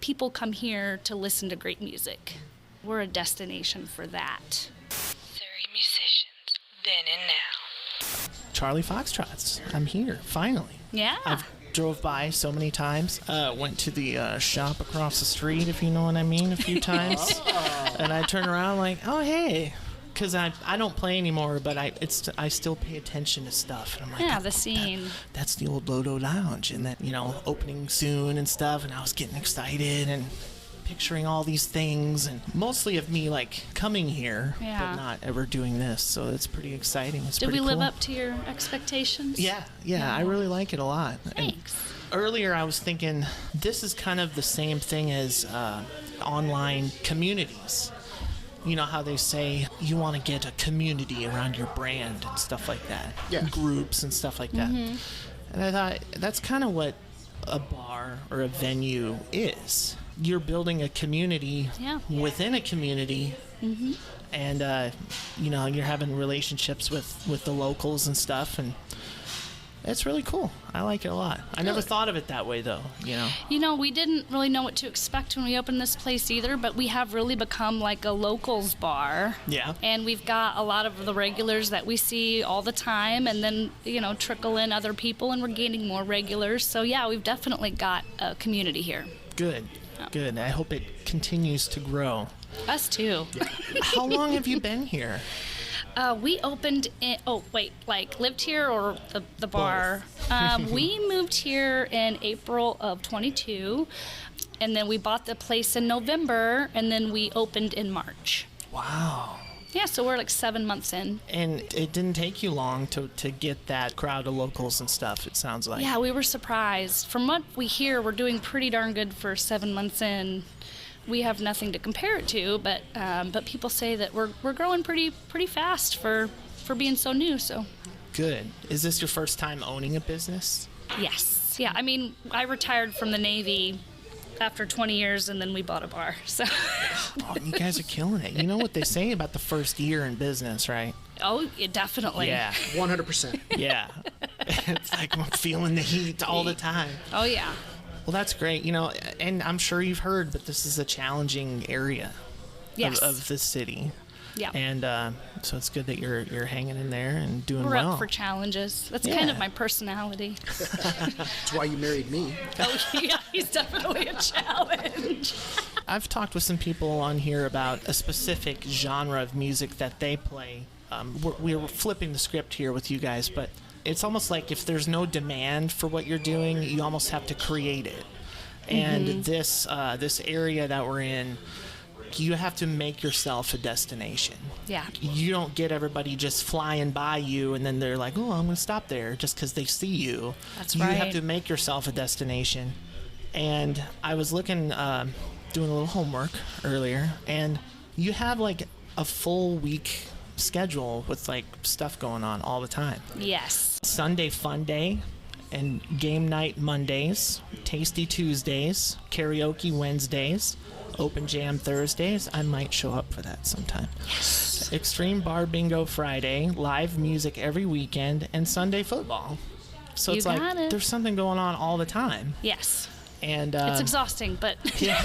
people come here to listen to great music. We're a destination for that. 3 musicians, then and now. Charlie Foxtrots. I'm here, finally. Yeah. I've drove by so many times. Went to the shop across the street, if you know what I mean, a few times. And I turn around like, oh, hey. Because I don't play anymore, but I still pay attention to stuff. And I'm like, Yeah, the scene. That's the old Lodo Lounge, and that, opening soon and stuff. And I was getting excited and picturing all these things, and mostly of me like coming here, but not ever doing this. So it's pretty exciting. It's Did pretty we live cool. up to your expectations? Yeah, I really like it a lot. Thanks. And earlier I was thinking this is kind of the same thing as online communities. You know how they say you want to get a community around your brand and stuff like that. Yeah. Groups and stuff like that. Mm-hmm. And I thought that's kind of what a bar or a venue is. You're building a community within a community. Mm-hmm. And, you're having relationships with the locals and stuff. And it's really cool. I like it a lot. I never thought of it that way, though, We didn't really know what to expect when we opened this place either, but we have really become like a locals bar. Yeah. And we've got a lot of the regulars that we see all the time, and then, trickle in other people, and we're gaining more regulars. So, yeah, we've definitely got a community here. Good. Good. I hope it continues to grow. Us too. How long have you been here? We opened in, lived here or the bar? We moved here in April of 22, and then we bought the place in November, and then we opened in March. Wow. Yeah, so we're like 7 months in. And it didn't take you long to get that crowd of locals and stuff, it sounds like. Yeah, we were surprised. From what we hear, we're doing pretty darn good for 7 months in. We have nothing to compare it to, but people say that we're growing pretty fast for being so new. So good. Is this your first time owning a business? Yes. Yeah. I mean, I retired from the Navy after 20 years, and then we bought a bar. So. Oh, you guys are killing it. You know what they say about the first year in business, right? Oh, yeah, definitely. Yeah. 100%. Yeah. It's like I'm feeling the heat all the time. Oh yeah. Well, that's great. And I'm sure you've heard, but this is a challenging area of the city. Yeah. And so it's good that you're hanging in there and doing We're well. up for challenges. That's kind of my personality. That's why you married me. Oh, yeah, he's definitely a challenge. I've talked with some people on here about a specific genre of music that they play. We're flipping the script here with you guys, but it's almost like if there's no demand for what you're doing, you almost have to create it. And this area that we're in, you have to make yourself a destination. Yeah. You don't get everybody just flying by you and then they're like, oh, I'm going to stop there just because they see you. That's you right. have to make yourself a destination. And I was looking, doing a little homework earlier, and you have like a full week schedule with like stuff going on all the time. Yes. Sunday Fun Day and Game Night Mondays, Tasty Tuesdays, Karaoke Wednesdays, Open Jam Thursdays. I might show up for that sometime. Yes. Extreme Bar Bingo Friday, live music every weekend, and Sunday football. So it's like there's something going on all the time. Yes. And it's exhausting, but yeah.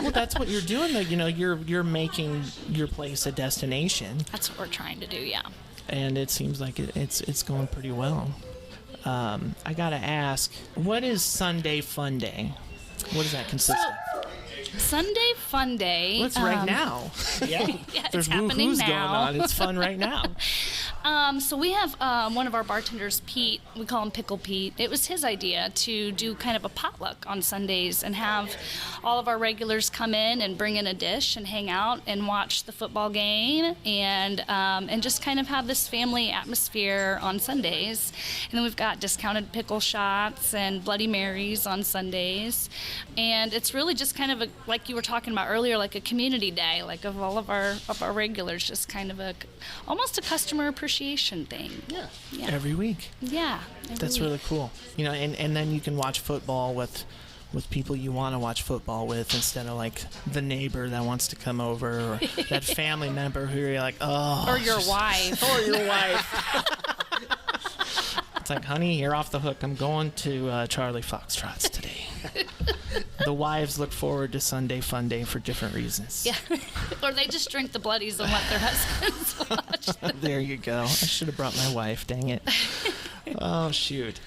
Well, that's what you're doing though. You're making your place a destination. That's what we're trying to do, yeah. And it seems like it's going pretty well. I gotta ask, what is Sunday Fun Day? What does that consist of? Sunday Fun Day. Well, it's right now. Yeah. There's woo-hoos going on. It's fun right now. So we have one of our bartenders, Pete. We call him Pickle Pete. It was his idea to do kind of a potluck on Sundays and have all of our regulars come in and bring in a dish and hang out and watch the football game and just kind of have this family atmosphere on Sundays. And then we've got discounted pickle shots and Bloody Marys on Sundays. And it's really just kind of like you were talking about earlier, like a community day, like of all of our regulars, just kind of almost a customer appreciation thing. Yeah. Every week. Yeah. That's really cool. And then you can watch football with people you want to watch football with instead of like the neighbor that wants to come over or that family member who you're like, oh. Or your wife. Or your wife. It's like, honey, you're off the hook. I'm going to Charlie Foxtrots today. The wives look forward to Sunday Fun Day for different reasons. Yeah. Or they just drink the bloodies and let their husbands watch. There you go. I should have brought my wife. Dang it. Oh shoot.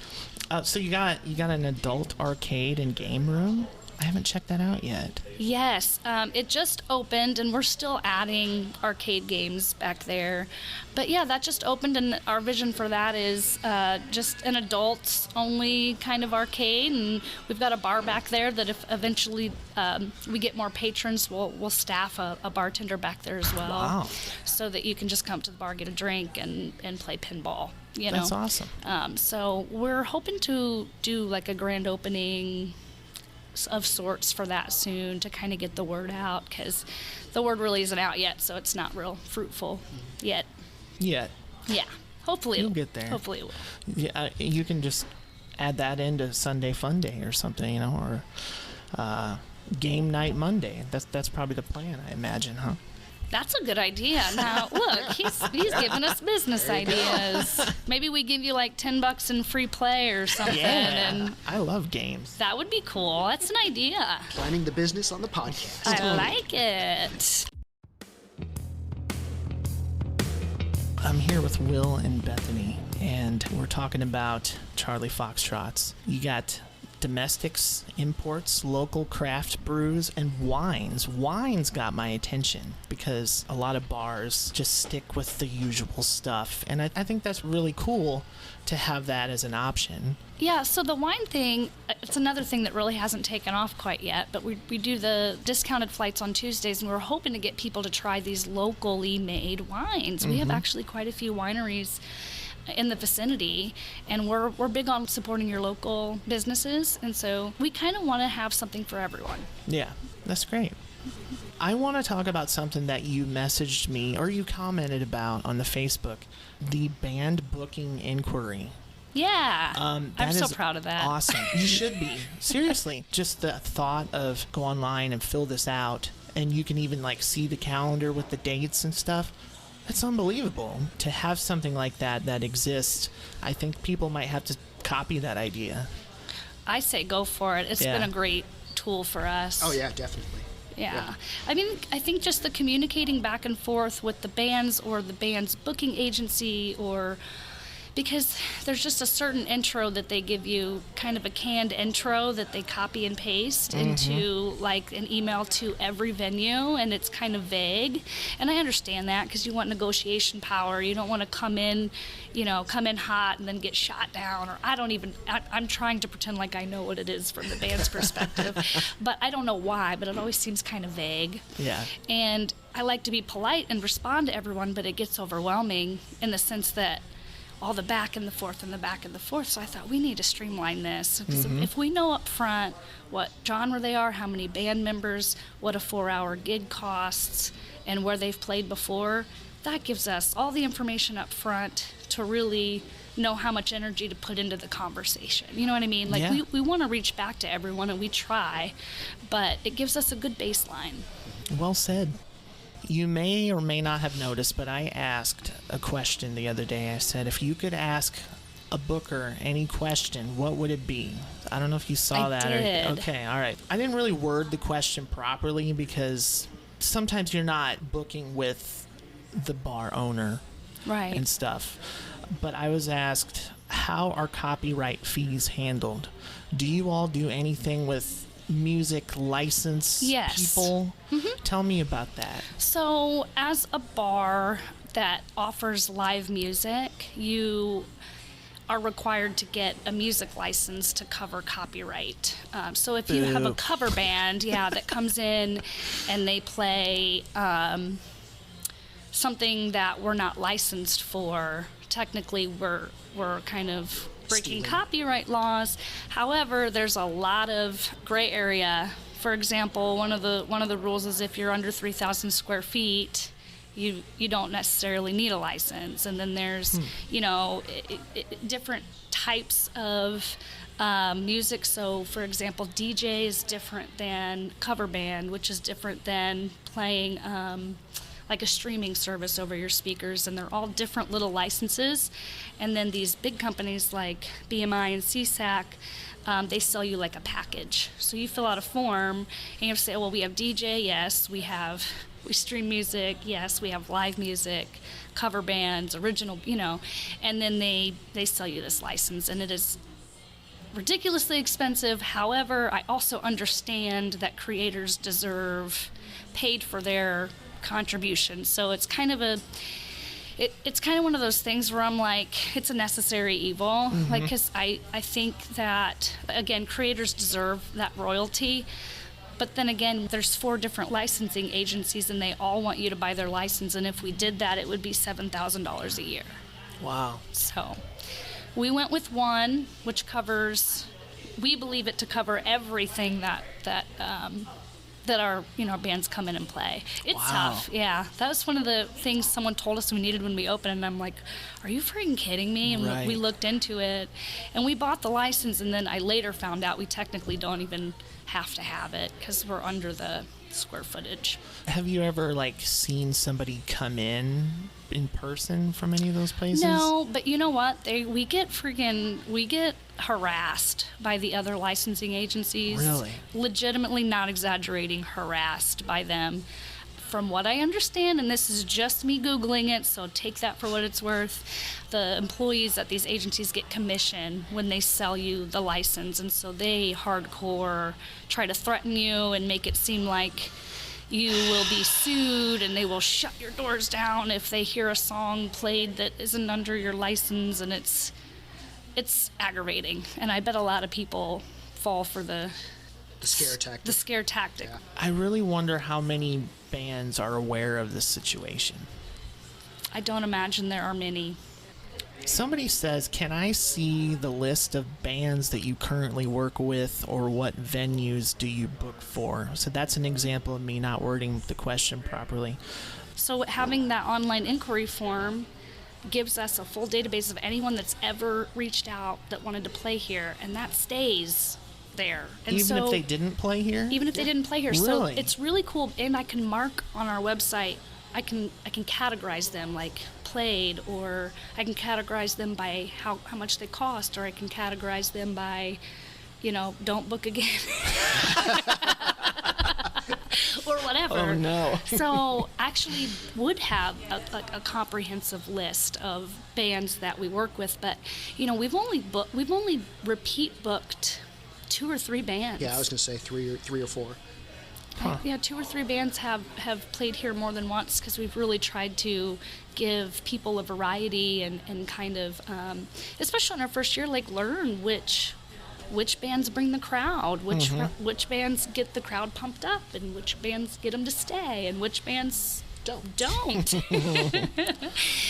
So you got an adult arcade and game room? I haven't checked that out yet. Yes, it just opened, and we're still adding arcade games back there. But yeah, that just opened, and our vision for that is just an adults-only kind of arcade. And we've got a bar back there that if eventually we get more patrons, we'll staff a bartender back there as well. Wow. So that you can just come to the bar, get a drink, and play pinball. You know? That's awesome. So we're hoping to do like a grand opening of sorts for that soon to kind of get the word out, because the word really isn't out yet, so it's not real fruitful yet. Yeah. Hopefully You'll get there. Hopefully it will. Yeah, you can just add that into Sunday Fun Day or something, or Game Night Monday. That's probably the plan, I imagine, huh? That's a good idea. Now look, he's giving us business ideas. Maybe we give you like $10 in free play or something. Yeah, And I love games. that would be cool. That's an idea. Planning the business on the podcast. I like it. I'm here with Will and Bethany, and we're talking about Charlie Foxtrots. You got domestics, imports, local craft brews, and wines. Wines got my attention because a lot of bars just stick with the usual stuff, and I think that's really cool to have that as an option. Yeah, so the wine thing, it's another thing that really hasn't taken off quite yet, but we do the discounted flights on Tuesdays, and we're hoping to get people to try these locally made wines. We have actually quite a few wineries in the vicinity, and we're big on supporting your local businesses, and so we kind of want to have something for everyone. Yeah, that's great. I want to talk about something that you messaged me or you commented about on the Facebook, the band booking inquiry. Yeah, That I'm so is proud of that. Awesome. You should be. Seriously. Just the thought of go online and fill this out, and you can even like see the calendar with the dates and stuff. It's unbelievable to have something like that exists. I think people might have to copy that idea. I say go for it. It's been a great tool for us. Oh, yeah, definitely. Yeah. I mean, I think just the communicating back and forth with the bands or the band's booking agency, or because there's just a certain intro that they give you, kind of a canned intro that they copy and paste into like an email to every venue, and it's kind of vague. And I understand that because you want negotiation power. You don't want to come in hot and then get shot down, or I'm trying to pretend like I know what it is from the band's perspective, but I don't know why, but it always seems kind of vague. Yeah. And I like to be polite and respond to everyone, but it gets overwhelming in the sense that all the back and the forth and the back and the forth. So I thought we need to streamline this. Because if we know up front what genre they are, how many band members, what a 4-hour gig costs, and where they've played before, that gives us all the information up front to really know how much energy to put into the conversation. You know what I mean? Like, Yeah. we want to reach back to everyone, and we try, but it gives us a good baseline. Well said. You may or may not have noticed, but I asked a question the other day. I said, if you could ask a booker any question, what would it be? I don't know if you saw I that. did. Okay, all right. I didn't really word the question properly because sometimes you're not booking with the bar owner Right. and stuff. But I was asked, how are copyright fees handled? Do you all do anything with music license Yes. people? Tell me about that. So, as a bar that offers live music, you are required to get a music license to cover copyright. So if you have a Boo. cover band, that comes in and they play something that we're not licensed for, technically we're kind of breaking Stealing. copyright laws. However, there's a lot of gray area. For example, one of the rules is if you're under 3,000 square feet, you don't necessarily need a license. And then there's different types of music. So, for example, DJ is different than cover band, which is different than playing like a streaming service over your speakers, and they're all different little licenses. And then these big companies like BMI and CSAC, they sell you like a package. So you fill out a form, and you have to say, well, we have DJ, yes, we stream music, yes, we have live music, cover bands, original, and then they sell you this license, and it is ridiculously expensive. However, I also understand that creators deserve paid for their contribution. So it's kind of it's kind of one of those things where I'm like, it's a necessary evil. Like, because I think that, again, creators deserve that royalty. But then again, there's 4 different licensing agencies, and they all want you to buy their license. And if we did that, it would be $7,000 a year. Wow. So we went with one, which covers, we believe it to cover everything that our bands come in and play. It's Wow. tough, yeah. That was one of the things someone told us we needed when we opened, and I'm like, are you freaking kidding me? And Right. we looked into it, and we bought the license, and then I later found out we technically don't even have to have it because we're under the square footage. Have you ever seen somebody come in person from any of those places? No, but you know what? We get harassed by the other licensing agencies. Really? Legitimately, not exaggerating, harassed by them. From what I understand, and this is just me Googling it, so take that for what it's worth, the employees at these agencies get commission when they sell you the license, and so they hardcore try to threaten you and make it seem like you will be sued, and they will shut your doors down if they hear a song played that isn't under your license, and it's aggravating. And I bet a lot of people fall for the scare tactic. The scare tactic. Yeah. I really wonder how many bands are aware of this situation. I don't imagine there are many. Somebody says, can I see the list of bands that you currently work with, or what venues do you book for? So that's an example of me not wording the question properly. So having that online inquiry form gives us a full database of anyone that's ever reached out that wanted to play here, and that stays there. And Even so, if they didn't play here? even if they didn't play here. Really? So it's really cool, and I can mark on our website, I can categorize them like played, or I can categorize them by how much they cost, or I can categorize them by, don't book again. Or whatever. Oh, no. So actually would have a comprehensive list of bands that we work with, but we've only repeat booked 2 or 3 bands. Yeah, I was going to say three or four. Huh. Yeah, 2 or 3 bands have played here more than once, because we've really tried to give people a variety and kind of, especially in our first year, learn which bands bring the crowd, which bands get the crowd pumped up, and which bands get them to stay, and which bands don't.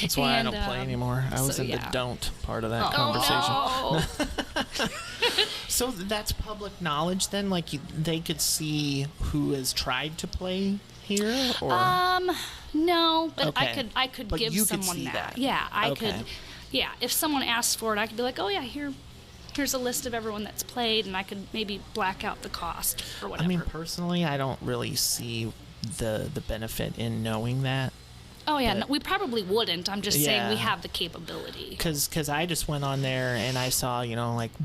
That's why I don't play anymore. I was in the don't part of that conversation. Oh, no. So that's public knowledge then? They could see who has tried to play here? Or? No, but Okay. I could But give you could someone see that. that. Yeah, I Okay. could. Yeah, if someone asked for it, I could be like, oh yeah, here's a list of everyone that's played, and I could maybe black out the cost or whatever. I mean, personally, I don't really see the benefit in knowing that. oh yeah, but- no, we probably wouldn't. I'm just saying we Yeah. have the capability. Because I just went on there and I saw,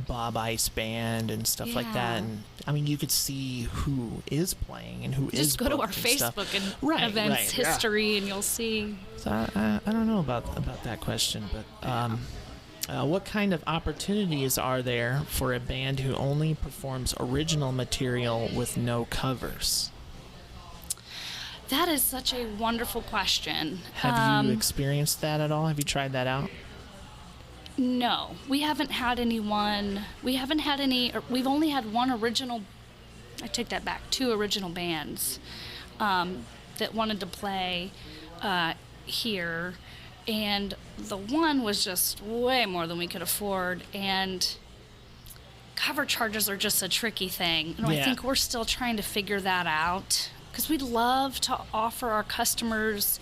Bob Ice Band and stuff like that. Yeah. And, I mean, you could see who is playing and who is Just go to our booked and stuff. Facebook and Right, events right, yeah. history, and you'll see. So I don't know about that question, but what kind of opportunities are there for a band who only performs original material with no covers? That is such a wonderful question. Have you experienced that at all? Have you tried that out? No, we haven't had anyone. We haven't had any. We've only had one original. I take that back. 2 original bands that wanted to play here, and the one was just way more than we could afford. And cover charges are just a tricky thing. And I Yeah. think we're still trying to figure that out, because we'd love to offer our customers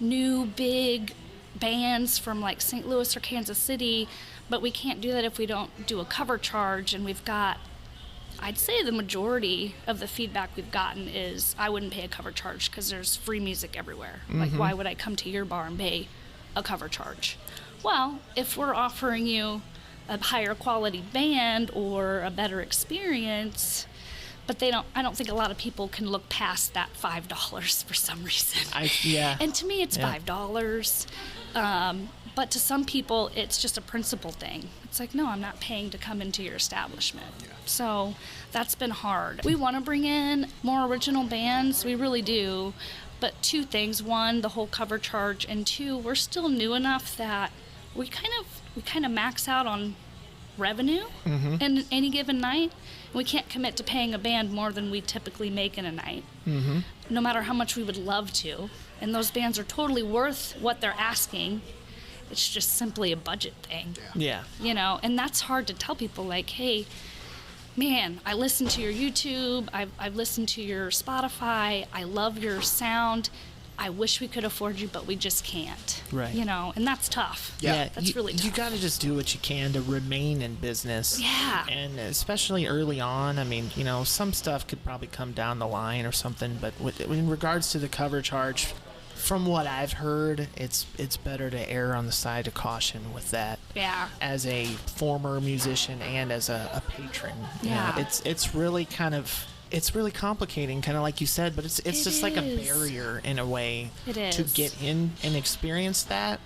new big bands from St. Louis or Kansas City, but we can't do that if we don't do a cover charge, and we've got I'd say the majority of the feedback we've gotten is I wouldn't pay a cover charge because there's free music everywhere. Like, why would I come to your bar and pay a cover charge? Well, if we're offering you a higher quality band or a better experience, but I don't think a lot of people can look past that $5 for some reason. And to me, it's $5. But to some people, it's just a principle thing. It's like, no, I'm not paying to come into your establishment. So that's been hard. We want to bring in more original bands. We really do. But two things. One, the whole cover charge. And two, we're still new enough that we kind of max out on revenue in any given night. We can't commit to paying a band more than we typically make in a night, no matter how much we would love to. And those bands are totally worth what they're asking. It's just simply a budget thing. You know, and that's hard to tell people, like, hey, man, I listen to your YouTube, I've listened to your Spotify, I love your sound. I wish we could afford you, but we just can't. Right. You know, and that's tough. That's really tough. You got to just do what you can to remain in business. Yeah. And especially early on, I mean, you know, some stuff could probably come down the line or something, but in regards to the cover charge, from what I've heard, it's better to err on the side of caution with that. Yeah. As a former musician and as a patron. Yeah. You know, it's really kind of... It's really complicating, kind of like you said, but it's just like a barrier in a way to get in and experience that.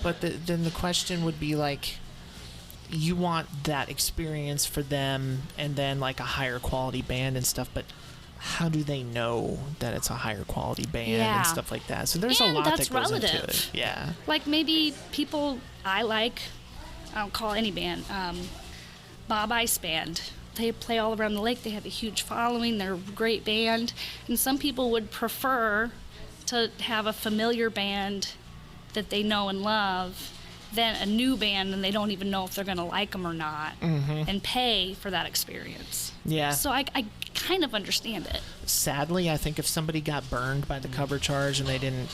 But then the question would be like, you want that experience for them and then like a higher quality band and stuff, but how do they know that it's a higher qualty band and stuff like that? So there's a lot that goes into it. Yeah. Like maybe people I don't call any band, Bob Ice Band. They play all around the lake. They have a huge following. They're a great band. And some people would prefer to have a familiar band that they know and love than a new band and they don't even know if they're going to like them or not and pay for that experience. Yeah. So I kind of understand it. Sadly, I think if somebody got burned by the cover charge and they didn't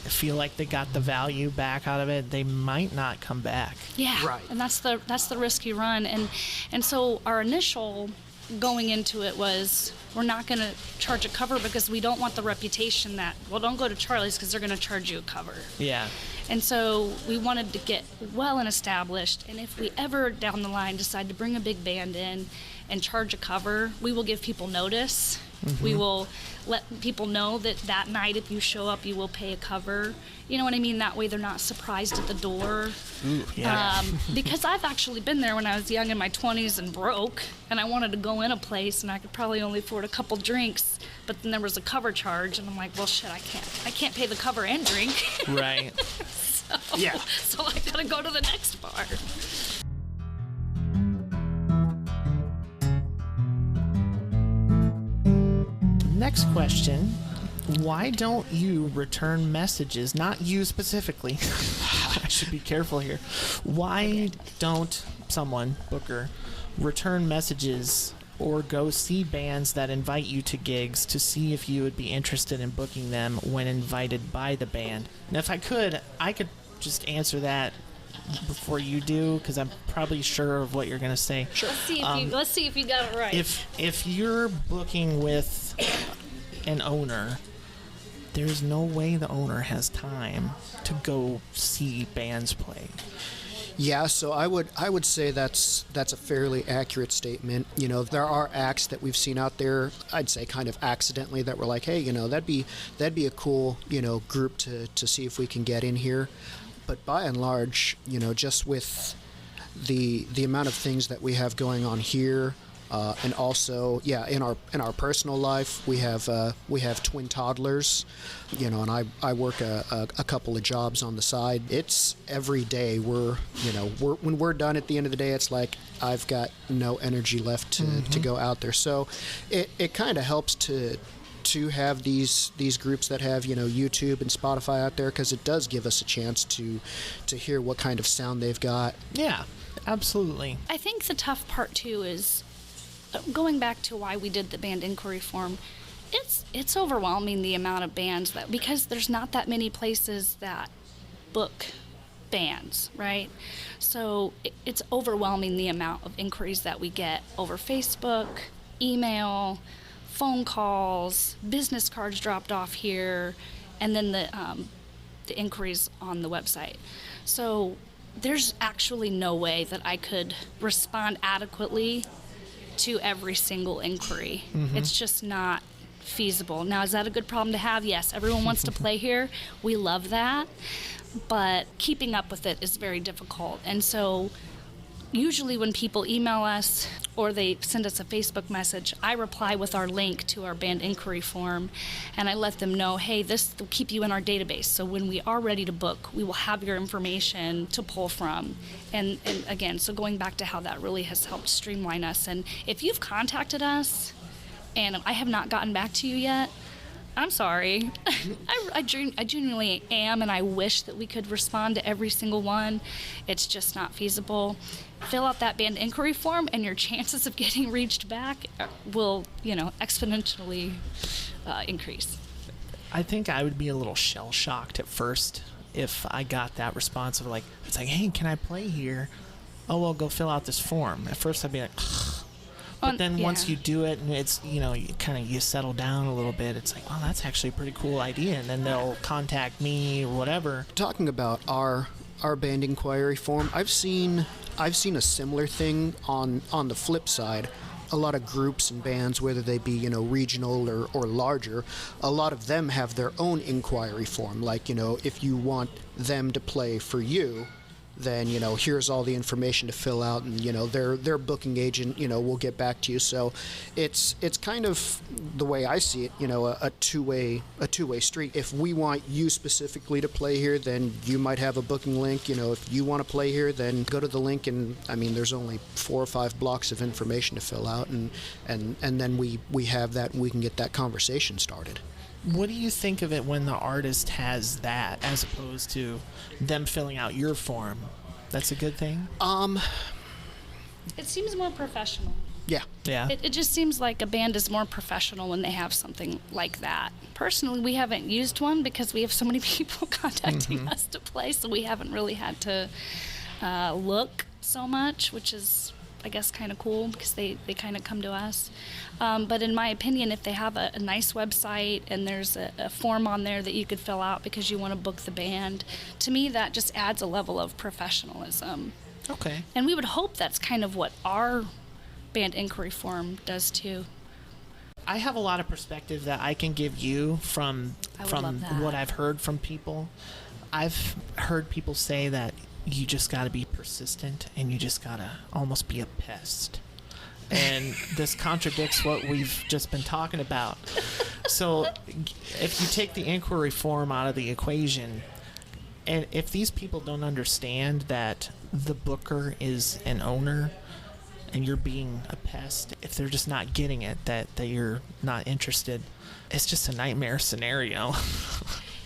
feel like they got the value back out of it, they might not come back. Yeah, right. And that's the risk you run. And so our initial going into it was, we're not going to charge a cover because we don't want the reputation that, well, don't go to Charlie's because they're going to charge you a cover. Yeah. And so we wanted to get well and established, and if we ever down the line decide to bring a big band in and charge a cover, we will give people notice. We will let people know that night if you show up, you will pay a cover. You know what I mean? That way they're not surprised at the door. Ooh, yeah. Because I've actually been there when I was young in my 20s and broke, and I wanted to go in a place, and I could probably only afford a couple drinks, but then there was a cover charge, and I'm like, well, shit, I can't pay the cover and drink. Right. So I gotta go to the next bar. Next question. Why don't you return messages? Not you specifically. I should be careful here. Why don't someone, Booker, return messages or go see bands that invite you to gigs to see if you would be interested in booking them when invited by the band? And if I could just answer that before you do, because I'm probably sure of what you're going to say. Sure. Let's see if you got it right. If you're booking with an owner, there's no way the owner has time to go see bands play. Yeah, so I would say that's a fairly accurate statement. You know, there are acts that we've seen out there, I'd say kind of accidentally, that we're like, hey, you know, that'd be a cool, you know, group to see if we can get in here. But by and large, you know, just with the amount of things that we have going on here, and also, in our personal life, we have twin toddlers, you know, and I work a couple of jobs on the side. It's every day when we're done at the end of the day, it's like I've got no energy left to go out there. So it kind of helps to have these groups that have, you know, YouTube and Spotify out there, because it does give us a chance to hear what kind of sound they've got. Yeah, absolutely. I think the tough part too is going back to why we did the band inquiry form. It's overwhelming, the amount of bands that, because there's not that many places that book bands, right? So it's overwhelming the amount of inquiries that we get over Facebook, email, phone calls, business cards dropped off here, and then the inquiries on the website. So there's actually no way that I could respond adequately to every single inquiry. It's just not feasible. Now, is that a good problem to have? Yes, everyone wants to play here. We love that. But keeping up with it is very difficult. And so usually when people email us or they send us a Facebook message, I reply with our link to our band inquiry form, and I let them know, hey, this will keep you in our database. So when we are ready to book, we will have your information to pull from. And again, so going back to how that really has helped streamline us. And if you've contacted us and I have not gotten back to you yet, I'm sorry. I genuinely am, and I wish that we could respond to every single one. It's just not feasible. Fill out that band inquiry form, and your chances of getting reached back will, exponentially increase. I think I would be a little shell-shocked at first if I got that response of it's like, hey, can I play here? Oh, well, go fill out this form. At first I'd be like, ugh. But then once you do it and it's, you settle down a little bit, it's like, well, that's actually a pretty cool idea. And then they'll contact me or whatever. Talking about our band inquiry form, I've seen a similar thing on the flip side. A lot of groups and bands, whether they be, regional or larger, a lot of them have their own inquiry form. Like, if you want them to play for you, then here's all the information to fill out, and their booking agent will get back to you. So it's kind of the way I see it, a two-way street. If we want you specifically to play here, then you might have a booking link. If you want to play here, then go to the link, and there's only 4 or 5 blocks of information to fill out, and then we have that, and we can get that conversation started. What do you think of it when the artist has that as opposed to them filling out your form? That's a good thing? It seems more professional. Yeah. It just seems like a band is more professional when they have something like that. Personally, we haven't used one because we have so many people contacting us to play, so we haven't really had to look so much, which is, I guess, kind of cool because they kind of come to us. But in my opinion, if they have a nice website and there's a form on there that you could fill out because you want to book the band, to me that just adds a level of professionalism. Okay. And we would hope that's kind of what our band inquiry form does too. I have a lot of perspective that I can give you from what I've heard from people. I've heard people say that you just got to be persistent and you just got to almost be a pest. And this contradicts what we've just been talking about. So if you take the inquiry form out of the equation, and if these people don't understand that the booker is an owner and you're being a pest, if they're just not getting it, that you're not interested, it's just a nightmare scenario.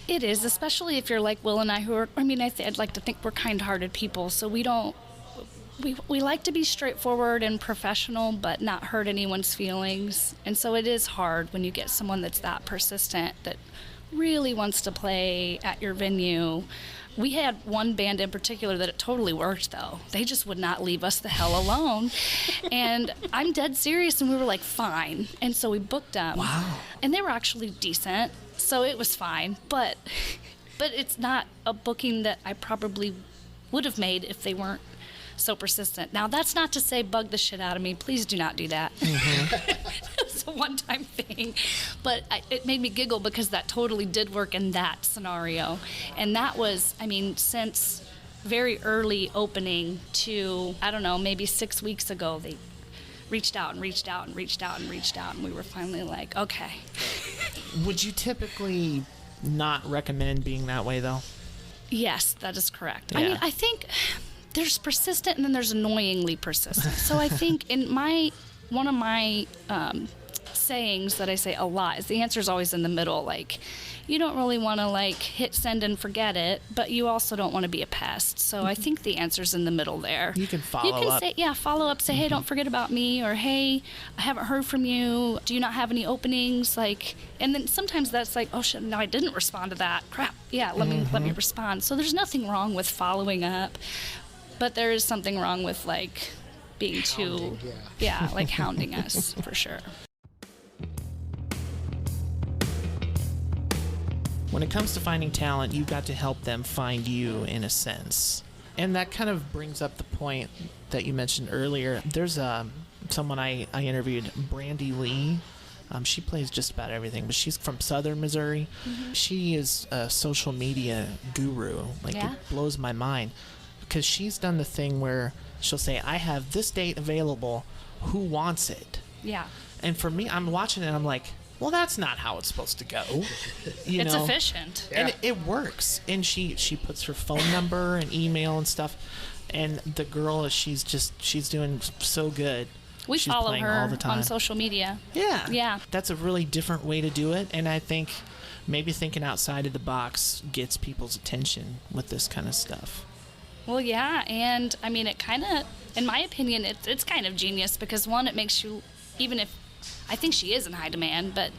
It is, especially if you're like Will and I, who are, I'd like to think we're kind-hearted people, so we like to be straightforward and professional, but not hurt anyone's feelings. And so it is hard when you get someone that's that persistent, that really wants to play at your venue. We had one band in particular that it totally worked, though. They just would not leave us the hell alone. And I'm dead serious, and we were like, fine. And so we booked them. Wow. And they were actually decent, so it was fine. But it's not a booking that I probably would have made if they weren't so persistent. Now, that's not to say bug the shit out of me. Please do not do that. It's a one-time thing. But it made me giggle because that totally did work in that scenario. And that was, since very early opening to, maybe 6 weeks ago, they reached out and reached out and reached out and reached out, and we were finally like, okay. Would you typically not recommend being that way, though? Yes, that is correct. Yeah. I think there's persistent and then there's annoyingly persistent. So I think one of my sayings that I say a lot is the answer is always in the middle. Like, you don't really want to hit send and forget it, but you also don't want to be a pest. So I think the answer's in the middle there. You can follow up. Follow up. Say, hey, don't forget about me, or hey, I haven't heard from you. Do you not have any openings? And then sometimes that's like, oh shit, no, I didn't respond to that. Crap. Yeah, let me respond. So there's nothing wrong with following up, but there is something wrong with like being too, like hounding us for sure. When it comes to finding talent, you've got to help them find you in a sense. And that kind of brings up the point that you mentioned earlier. There's someone I interviewed, Brandy Lee. She plays just about everything, but she's from Southern Missouri. She is a social media guru. Like, it blows my mind. Because she's done the thing where she'll say, I have this date available. Who wants it? Yeah. And for me, I'm watching it and I'm like, well, that's not how it's supposed to go. It's efficient. And it works. And she puts her phone number and email and stuff. And the girl, she's doing so good. We She's follow playing her all the time. on social media. Yeah. Yeah. That's a really different way to do it. And I think maybe thinking outside of the box gets people's attention with this kind of stuff. Well, yeah. And I mean, it kind of, in my opinion, it's kind of genius because one, it makes you, even if, I think she is in high demand, but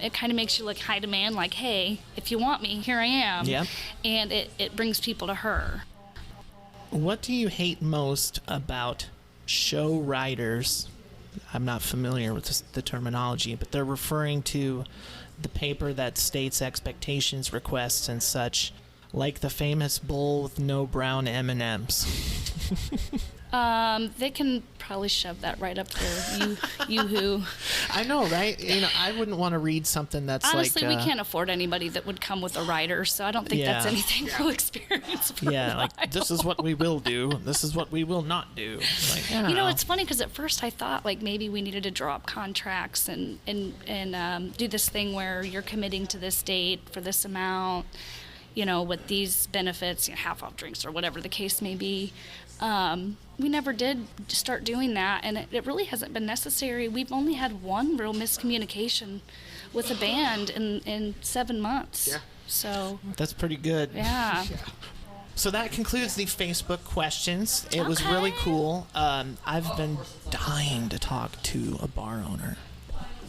it kind of makes you look high demand, like, hey, if you want me, here I am. Yeah. And it brings people to her. What do you hate most about show writers? I'm not familiar with the terminology, but they're referring to the paper that states expectations, requests, and such, like the famous bowl with no brown M&Ms. They can probably shove that right up there. You who? I know, right? You know, I wouldn't want to read something that's honestly, like... we can't afford anybody that would come with a writer, so I don't think that's anything real experience for a like, while. this is what we will do. This is what we will not do. Like, I don't know. It's funny because at first I thought like maybe we needed to draw up contracts and do this thing where you're committing to this date for this amount, with these benefits, half off drinks or whatever the case may be. We never did start doing that, and it really hasn't been necessary. We've only had one real miscommunication with a band in 7 months. Yeah. So that's pretty good. Yeah. So that concludes the Facebook questions. It was really cool. I've been dying to talk to a bar owner.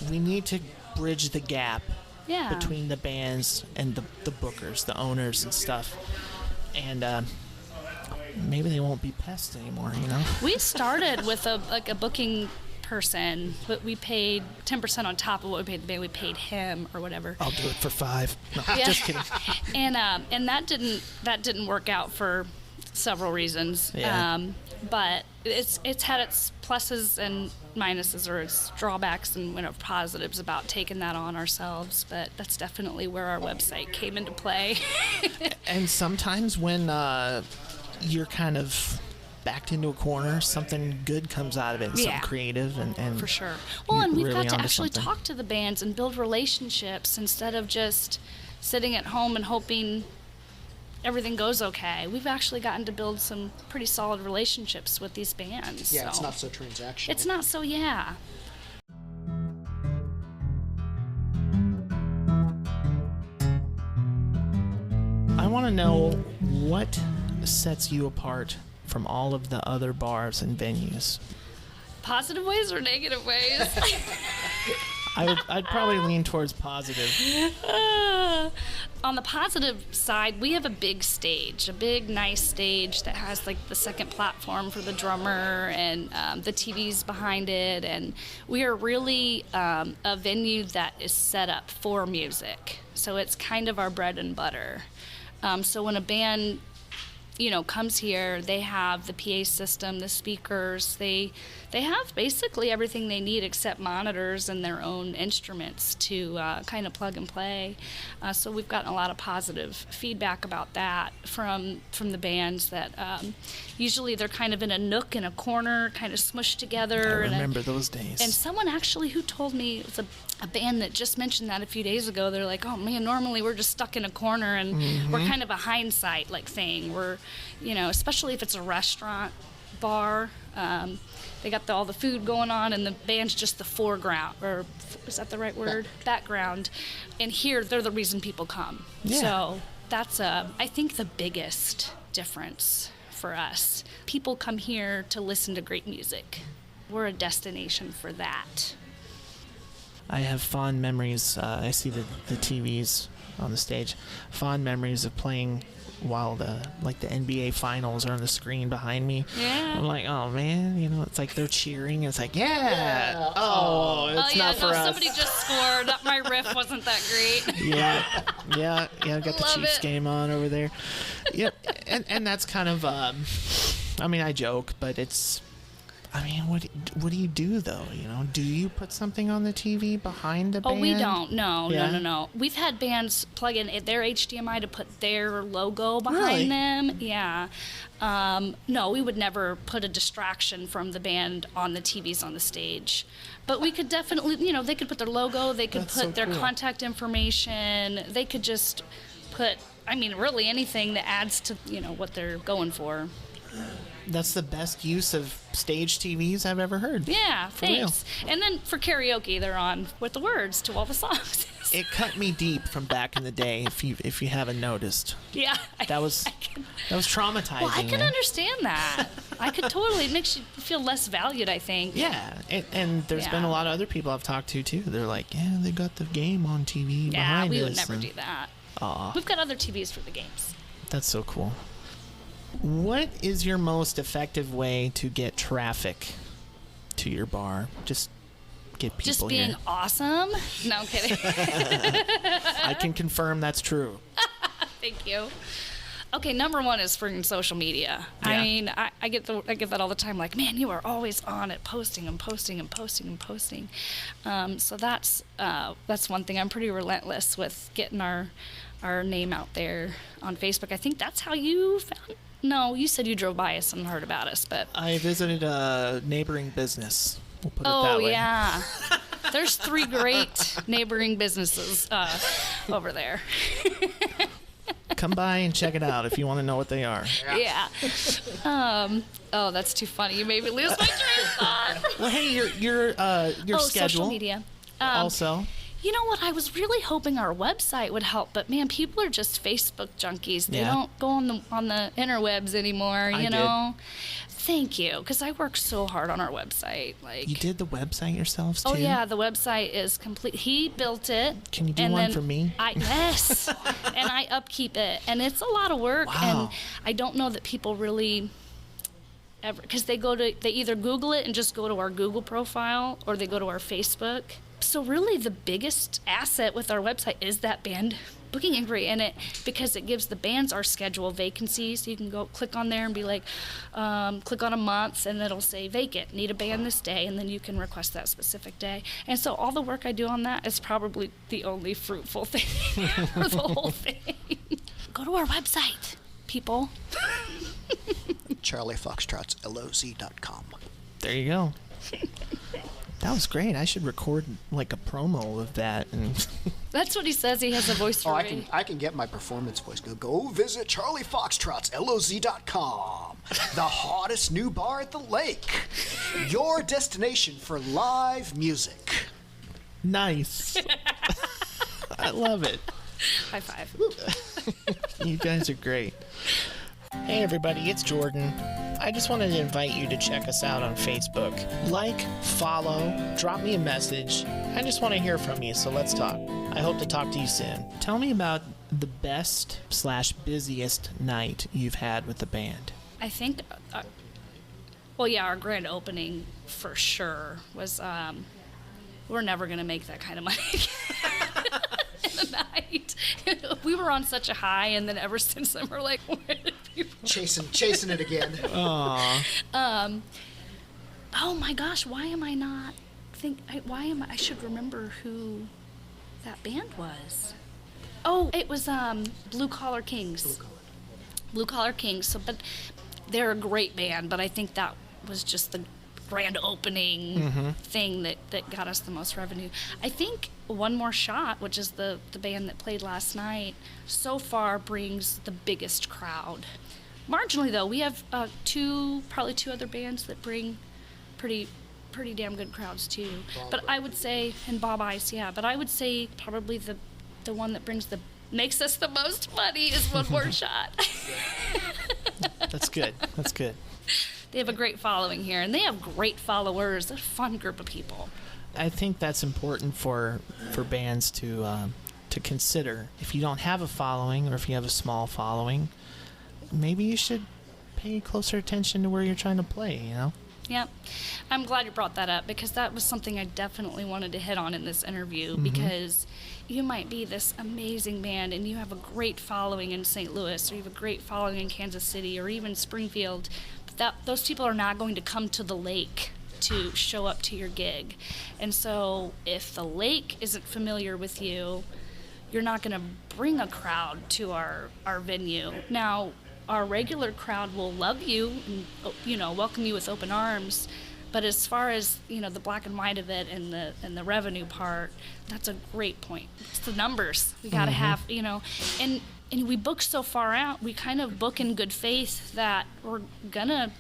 We need to bridge the gap between the bands and the bookers, the owners and stuff. And maybe they won't be pests anymore, We started with a booking person, but we paid 10% on top of what we paid the band. We paid him or whatever. I'll do it for $5. No, just kidding. And that didn't work out for several reasons. Yeah. But it's had its pluses and minuses, or its drawbacks and positives about taking that on ourselves. But that's definitely where our website came into play. And sometimes when you're kind of backed into a corner, something good comes out of it, something creative, and for sure. Well, and we've really got to actually something. talk to the bands and build relationships instead of just sitting at home and hoping everything goes okay. We've actually gotten to build some pretty solid relationships with these bands. Yeah, it's not so transactional. It's not so, yeah. I want to know what sets you apart from all of the other bars and venues. Positive ways or negative ways? I'd probably lean towards positive. On the positive side, we have a big stage, a big, nice stage that has like the second platform for the drummer and the TVs behind it. And we are really a venue that is set up for music. So it's kind of our bread and butter. So when a band comes here, they have the PA system, the speakers, they have basically everything they need except monitors and their own instruments to kind of plug and play. So we've gotten a lot of positive feedback about that from the bands that usually they're kind of in a nook in a corner, kind of smushed together. I remember those days. And someone actually who told me, it was a band that just mentioned that a few days ago, they're like, oh man, normally we're just stuck in a corner and we're kind of a hindsight like thing. We're, especially if it's a restaurant bar, they got all the food going on and the band's just the foreground, or is that the right word? Background. And here, they're the reason people come. Yeah. So that's, I think, the biggest difference for us. People come here to listen to great music. We're a destination for that. I have fond memories. I see the TVs on the stage. Fond memories of playing while the NBA finals are on the screen behind me. Yeah. I'm like, oh man, it's like they're cheering. It's like, yeah. Oh, it's not for us. Somebody just scored. My riff wasn't that great. Yeah. Got the Love Chiefs it. game on over there. Yep. And that's kind of, I joke, but it's. What do you do though? Do you put something on the TV behind the band? Oh, we don't. No, Yeah? no. We've had bands plug in their HDMI to put their logo behind Really? them. Yeah. No, we would never put a distraction from the band on the TVs on the stage. But we could definitely, they could put their logo, they could That's put so their cool. contact information, they could just put, really anything that adds to, what they're going for. That's the best use of stage TVs I've ever heard. Yeah, For real. thanks. And then for karaoke, they're on with the words to all the songs. It cut me deep from back in the day. If you haven't noticed, Yeah. that was traumatizing. Well, I can man. understand that. I could totally. It makes you feel less valued, I think. Yeah, and there's been a lot of other people I've talked to too. They're like, yeah, they got the game on TV Yeah, behind we us. would never and- do that. Aw, We've got other TVs for the games. that's so cool. What is your most effective way to get traffic to your bar? Just get people Just being here. awesome. No, I'm kidding. I can confirm that's true. Thank you. Okay, number one is freaking social media. Yeah. I mean, I get that all the time. Like, man, you are always on it, posting. So that's one thing. I'm pretty relentless with getting our name out there on Facebook. I think that's how you found. No, you said you drove by us and heard about us, but I visited a neighboring business. We'll put it that oh way. yeah, there's 3 great neighboring businesses over there. Come by and check it out if you want to know what they are. Yeah. Oh, that's too funny. You made me lose my train of thought. Well, hey, your schedule Social media. also. You know what? I was really hoping our website would help, but man, people are just Facebook junkies. They Yeah. don't go on the interwebs anymore. I You did. know. Thank you, because I worked so hard on our website. Like. You did the website yourselves too? Oh yeah, the website is complete. He built it. Can you do and one then for me? Yes, and I upkeep it, and it's a lot of work. Wow. And I don't know that people really ever, because they either Google it and just go to our Google profile, or they go to our Facebook. So really, the biggest asset with our website is that band booking inquiry, and because it gives the bands our schedule vacancies. So you can go click on there and be like, click on a month, and it'll say vacant, need a band this day, and then you can request that specific day. And so all the work I do on that is probably the only fruitful thing for the whole thing. Go to our website, people. Charlie Foxtrots, LOZ.com. There you go. That was great. I should record like a promo of that. And That's what he says. He has a voice for Oh, radio. I can get my performance voice. Go visit Charlie Foxtrots, LOZ.com. The hottest new bar at the lake. Your destination for live music. nice. I love it. High five. You guys are great. Hey everybody, it's Jordan. I just wanted to invite you to check us out on Facebook. Like, follow, drop me a message. I just want to hear from you, so let's talk. I hope to talk to you soon. Tell me about the best/busiest night you've had with the band. I think, well, yeah, our grand opening for sure was, we're never going to make that kind of money again in the night. We were on such a high, and then ever since then, we're like, where did people... Chasing it again. Aww. Oh my gosh, why am I not I should remember who that band was. Oh, it was Blue Collar Kings. Blue Collar Kings. So, but they're a great band, but I think that was just the grand opening thing that got us the most revenue. I think One More Shot, which is the band that played last night, so far brings the biggest crowd. Marginally though, we have probably two other bands that bring pretty damn good crowds too. But I would say, and Bob Ice, yeah. But I would say probably the one that makes us the most money is One More Shot. That's good. That's good. They have a great following here, and they have great followers. They're a fun group of people. I think that's important for bands to consider. If you don't have a following, or if you have a small following, maybe you should pay closer attention to where you're trying to play, you know? Yep. I'm glad you brought that up, because that was something I definitely wanted to hit on in this interview, because you might be this amazing band and you have a great following in St. Louis, or you have a great following in Kansas City, or even Springfield, but those people are not going to come to the lake to show up to your gig. And so if the lake isn't familiar with you, you're not going to bring a crowd to our venue. Now, our regular crowd will love you and, you know, welcome you with open arms. But as far as, you know, the black and white of it and the revenue part, that's a great point. It's the numbers. We got to have, you know, and we book so far out, we kind of book in good faith that we're going to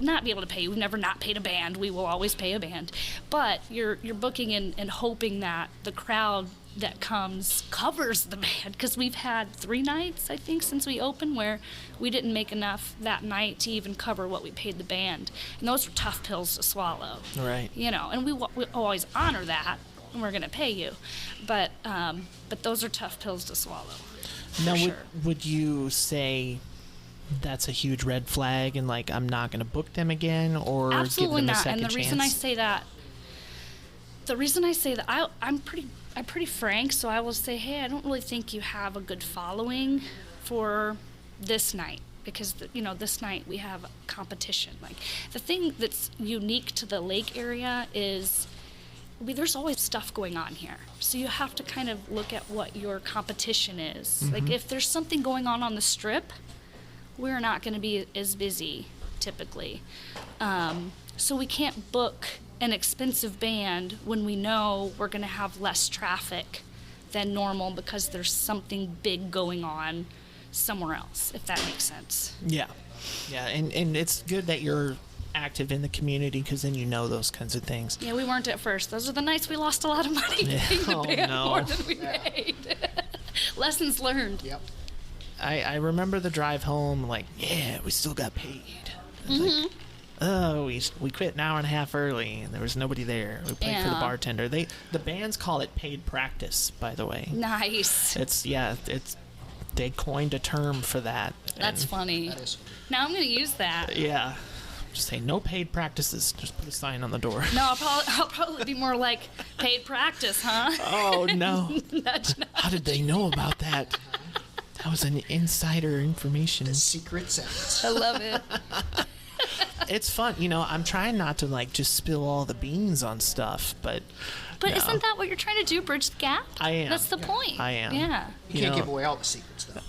not be able to pay you. We've never not paid a band. We will always pay a band. But you're booking and hoping that the crowd that comes covers the band, because we've had 3 nights, I think, since we opened where we didn't make enough that night to even cover what we paid the band. And those are tough pills to swallow. Right. You know, and we always honor that, and we're going to pay you. But those are tough pills to swallow. Now, for sure. would you say that's a huge red flag and, like, I'm not going to book them again, or Absolutely give them not. a second And the chance? reason I say that, I'm pretty frank, so I will say, hey, I don't really think you have a good following for this night, because this night we have competition. Like, the thing that's unique to the lake area is there's always stuff going on here, so you have to kind of look at what your competition is. Like, if there's something going on the strip, we're not going to be as busy typically, so we can't book an expensive band when we know we're going to have less traffic than normal because there's something big going on somewhere else, if that makes sense. Yeah, and it's good that you're active in the community, because then you know those kinds of things. Yeah, we weren't at first. Those are the nights we lost a lot of money paying the band more than we made. Lessons learned. Yep. I remember the drive home, like, yeah, we still got paid. Like, oh, we quit an hour and a half early, and there was nobody there. We played for the bartender. The bands call it paid practice, by the way. Nice. They coined a term for that. That's funny. Now I'm going to use that. Yeah. Just say no paid practices. Just put a sign on the door. No, I'll probably be more like paid practice, huh? Oh, no. Nudge. How did they know about that? That was an insider information. The secret sentence. I love it. It's fun. You know, I'm trying not to, like, just spill all the beans on stuff, but no. Isn't that what you're trying to do, bridge the gap? I am. That's the point. I am. Yeah. You can't give away all the secrets, though.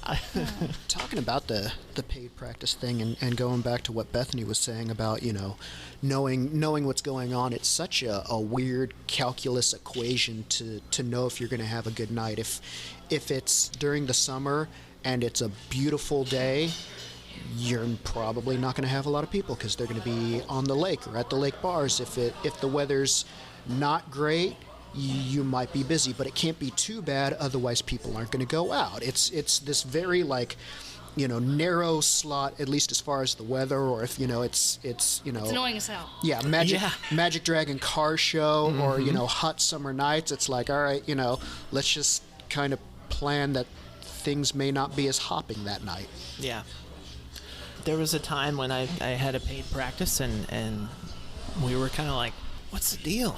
Talking about the paid practice thing, and going back to what Bethany was saying about, you know, knowing what's going on, it's such a weird calculus equation to know if you're going to have a good night. If it's during the summer and it's a beautiful day, you're probably not going to have a lot of people, because they're going to be on the lake or at the lake bars. If the weather's not great, you might be busy, but it can't be too bad, otherwise people aren't going to go out. It's this very, like, you know, narrow slot, at least as far as the weather, or if, you know, it's you know, It's annoying as hell. yeah, Magic Dragon car show, or, you know, hot summer nights. It's like, all right, you know, let's just kind of plan that things may not be as hopping that night. Yeah. There was a time when I had a paid practice, and we were kind of like, what's the deal?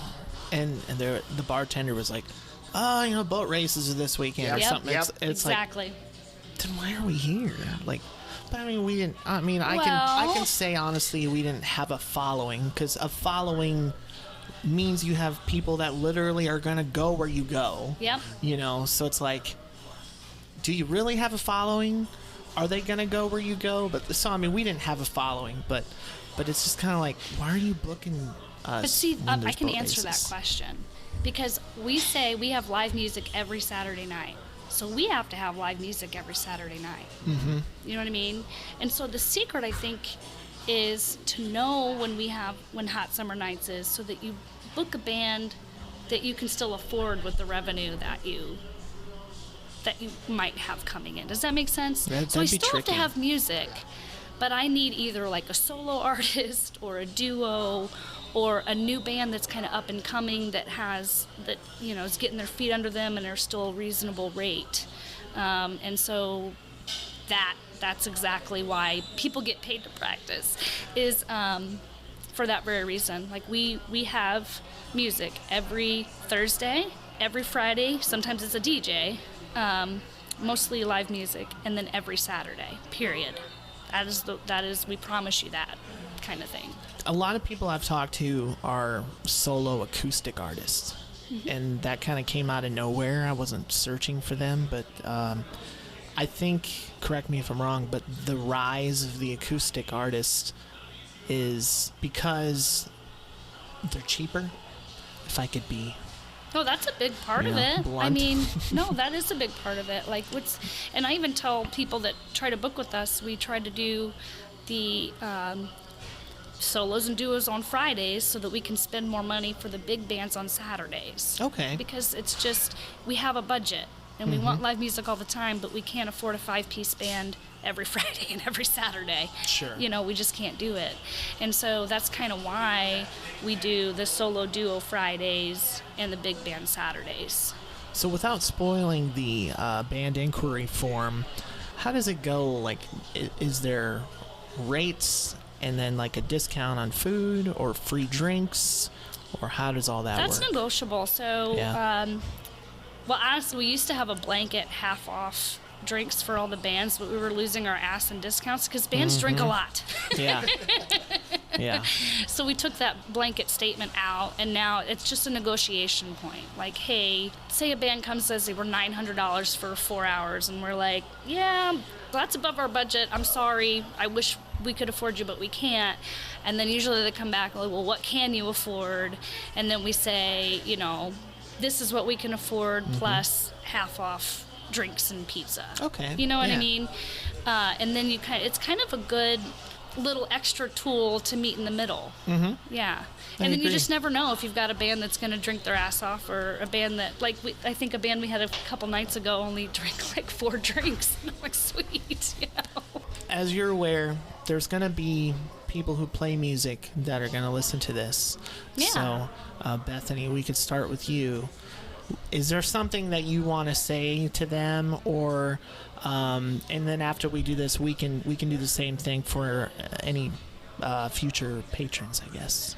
And the bartender was like, oh, you know, boat races are this weekend or Yep. something. Yep. It's Exactly. like, then why are we here? Like, but I mean, we didn't. I mean, I can say honestly, we didn't have a following, because a following means you have people that literally are gonna go where you go. Yep. You know, so it's like, do you really have a following? Are they gonna go where you go? But so I mean, we didn't have a following, but it's just kind of like, why are you booking us? But see, when I there's can boat answer that races? question, because we say we have live music every Saturday night. So we have to have live music every Saturday night. Mm-hmm. You know what I mean? And so the secret, I think, is to know when Hot Summer Nights is, so that you book a band that you can still afford with the revenue that you might have coming in. Does that make sense? That'd So we be still have to tricky. have music, but I need either like a solo artist or a duo or a new band that's kind of up and coming that is getting their feet under them and are still a reasonable rate. And so that's exactly why people get paid to practice, is for that very reason. Like we have music every Thursday, every Friday, sometimes it's a DJ, mostly live music, and then every Saturday, period. That is we promise you that kind of thing. A lot of people I've talked to are solo acoustic artists, and that kind of came out of nowhere. I wasn't searching for them, but I think, correct me if I'm wrong, but the rise of the acoustic artist is because they're cheaper, if I could be. Oh, that's a big part of it. Blunt. I mean, no, that is a big part of it. Like, and I even tell people that try to book with us, we try to do the solos and duos on Fridays so that we can spend more money for the big bands on Saturdays. Okay. Because it's just, we have a budget, and we want live music all the time, but we can't afford a 5-piece band every Friday and every Saturday. Sure. We just can't do it. And so that's kind of why we do the solo duo Fridays and the big band Saturdays. So without spoiling the band inquiry form, how does it go? Like, is there rates and then like a discount on food or free drinks, or how does all that work? That's negotiable. So, Yeah. well, honestly, we used to have a blanket half off drinks for all the bands, but we were losing our ass in discounts because bands drink a lot. Yeah. Yeah. So we took that blanket statement out, and now it's just a negotiation point. Like, hey, say a band comes and says they were $900 for 4 hours, and we're like, yeah, that's above our budget. I'm sorry. I wish we could afford you, but we can't. And then usually they come back like, well, what can you afford? And then we say, this is what we can afford plus half off drinks and pizza. Okay. You know what I Yeah. mean? And then it's kind of a good little extra tool to meet in the middle. Mm-hmm. Yeah. And then you agree. just never know if you've got a band that's going to drink their ass off, or a band that, I think a band we had a couple nights ago only drank like 4 drinks. And I'm like, sweet, As you're aware, there's going to be people who play music that are going to listen to this. Yeah. So, Bethany, we could start with you. Is there something that you want to say to them, or and then after we do this, we can do the same thing for any future patrons, I guess.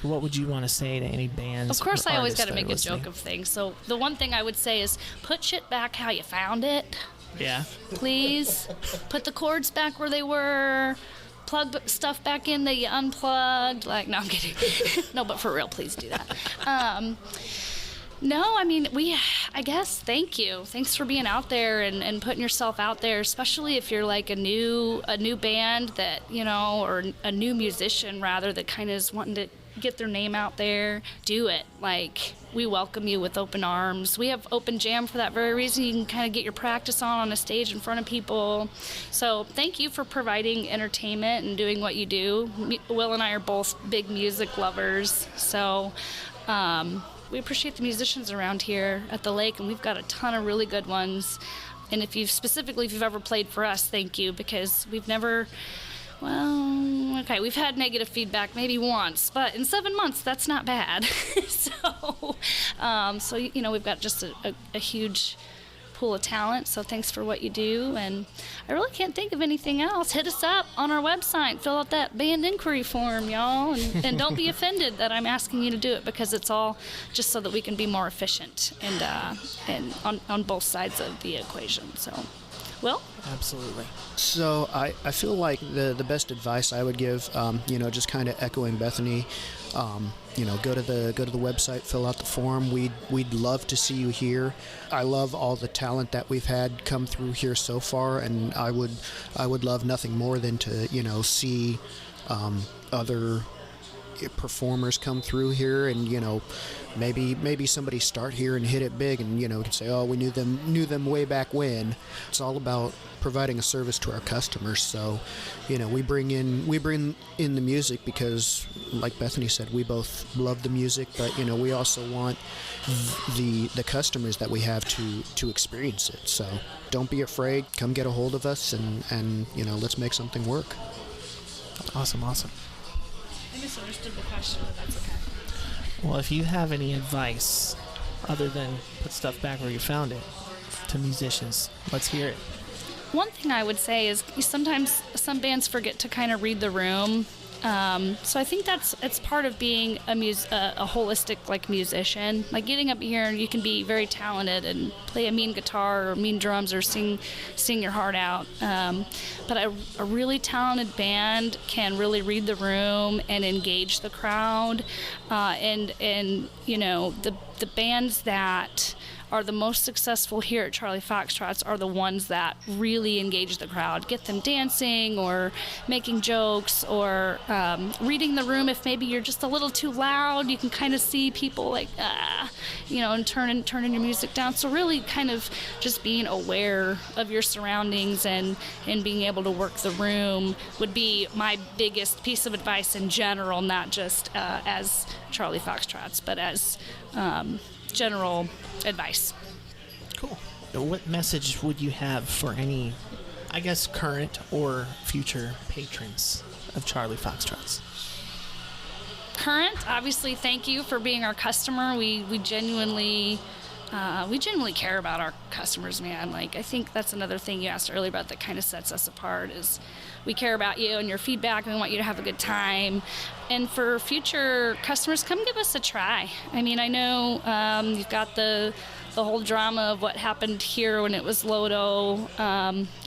So what would you want to say to any bands? Of course, or I always artists got to that are make a joke listening? of things. So the one thing I would say is put shit back how you found it. Yeah. Please put the cords back where they were. Plug stuff back in that you unplugged. Like, no, I'm kidding. No, but for real, please do that. No, I mean, I guess, thank you. Thanks for being out there and putting yourself out there, especially if you're like a new band that, or a new musician rather, that kind of is wanting to get their name out there. Do it. Like, we welcome you with open arms. We have open jam for that very reason. You can kind of get your practice on a stage in front of people. So thank you for providing entertainment and doing what you do. Will and I are both big music lovers. So, we appreciate the musicians around here at the lake, and we've got a ton of really good ones. And if you've ever played for us, thank you, because we've never, we've had negative feedback maybe once, but in 7 months, that's not bad. So we've got just a huge pool of talent, so thanks for what you do. And I really can't think of anything else. Hit us up on our website, fill out that band inquiry form, y'all, and don't be offended that I'm asking you to do it, because it's all just so that we can be more efficient and on both sides of the equation. So, Will? Absolutely. So I feel like the best advice I would give, just kind of echoing Bethany, go to the website, fill out the form. We'd love to see you here. I love all the talent that we've had come through here so far, and I would love nothing more than to see other performers come through here, and maybe somebody start here and hit it big, and can say, oh, we knew them way back when. It's all about providing a service to our customers. So we bring in the music because, like Bethany said, we both love the music, but we also want the customers that we have to experience it. So don't be afraid, come get a hold of us, and let's make something work. Awesome. I misunderstood the question, but that's okay. Well, if you have any advice other than put stuff back where you found it to musicians, let's hear it. One thing I would say is sometimes some bands forget to kind of read the room. So I think it's part of being a holistic like musician. Like getting up here, and you can be very talented and play a mean guitar or mean drums or sing your heart out. But a really talented band can really read the room and engage the crowd. And you know, the bands that are the most successful here at Charlie Foxtrots are the ones that really engage the crowd, get them dancing or making jokes or reading the room. If maybe you're just a little too loud, you can kind of see people like, you know, and turning your music down. So really kind of just being aware of your surroundings and being able to work the room would be my biggest piece of advice in general, not just as Charlie Foxtrots, but as general advice. Cool. What message would you have for any, I guess, current or future patrons of Charlie Foxtrots? Current, obviously, thank you for being our customer. We genuinely care about our customers, man. Like, I think that's another thing you asked earlier about that kind of sets us apart is we care about you and your feedback, and we want you to have a good time. And for future customers, come give us a try. I mean, I know you've got the whole drama of what happened here when it was Lodo.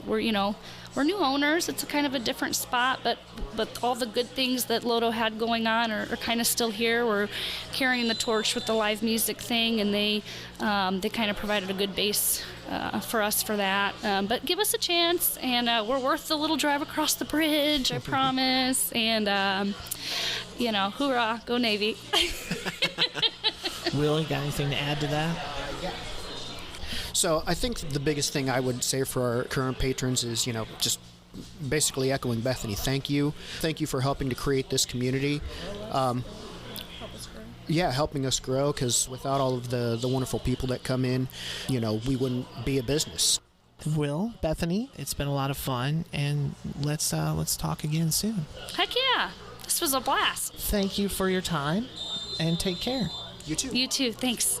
We're new owners. It's a kind of a different spot, but all the good things that Lodo had going on are kind of still here. We're carrying the torch with the live music thing, and they kind of provided a good base for us for that. But give us a chance, and we're worth the little drive across the bridge, I promise. And, hoorah, go Navy. Will, you got anything to add to that? So I think the biggest thing I would say for our current patrons is, just basically echoing Bethany. Thank you. Thank you for helping to create this community. Helping us grow, because without all of the wonderful people that come in, we wouldn't be a business. Will, Bethany, it's been a lot of fun, and let's talk again soon. Heck yeah. This was a blast. Thank you for your time, and take care. You too. You too. Thanks.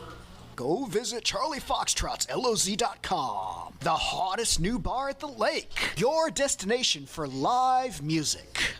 Go visit CharlieFoxtrotsLOZ.com, the hottest new bar at the lake, your destination for live music.